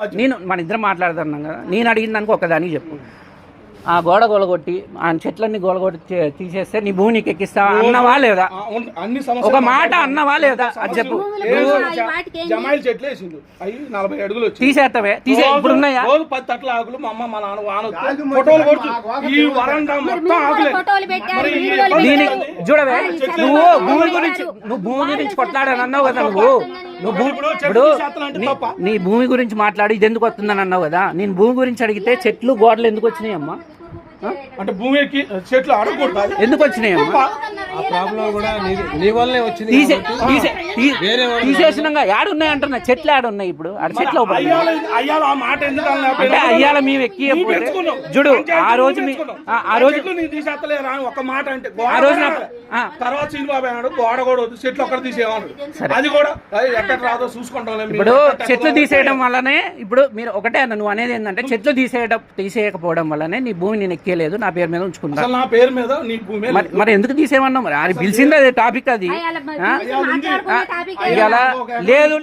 నేను మన ఇద్దరం మాట్లాడుతున్నాం కదా, నేను అడిగిన దానికి ఒకదానికి చెప్పు. ఆ గోడ గోలగొట్టి ఆ చెట్లన్నీ గోలగొట్టి తీసేస్తే నీ భూమి నీకు ఎక్కిస్తావా అన్నవా లేదా? ఒక మాట అన్నవా లేదా అది చెప్పు. జమాయిల్ చెట్లు వేసిండు అవి 40 అడుగులు తీసేస్తావే, తీసే ఇప్పుడు ఉన్నాయా? 10 తట్ల ఆకులు మా అమ్మ మా నాన్న ఫోటోలు కొడుతు ఈ వరండా మొత్తం ఆకులే. చూడవే, నువ్వు భూమి గురించి కొట్లాడని అన్నావు కదా, నీ భూమి గురించి మాట్లాడి ఇది ఎందుకు వస్తుందని అన్నావు కదా. నేను భూమి గురించి అడిగితే చెట్లు గోడలు ఎందుకు వచ్చినాయి అమ్మా? అంటే భూమికి చెట్లు అడగకూడదు ఎందుకు వచ్చినాయి అమ్మా? తీసేసినాక యాడున్నాయి అంటున్నా, చెట్లు యాడున్నాయి ఇప్పుడు? చెట్లు అంటే అయ్యాల మేము ఎక్కి చూడు ఆ రోజు ఒక మాట అంటే తర్వాత చంద్రబాబు అన్నాడు గోడ కూడా వద్దు చెట్లు ఒక్కడ తీసేయమన్నాడు. అది కూడా ఎక్కడ రాదో చూసుకుంటాం. ఇప్పుడు చెట్లు తీసేయడం వల్లనే ఇప్పుడు మీరు ఒకటే అన్న నువ్వు అనేది ఏంటంటే చెట్లు తీసేయకపోవడం వల్లనే నీ భూమి నేను ఎక్కేయలేదు, నా పేరు మీద ఉంచుకున్నా. నా పేరు మీద నీ భూమి మరి ఎందుకు తీసేయమన్నావు? మరి అది పిలిచింది అదే టాపిక్, అది లేదు.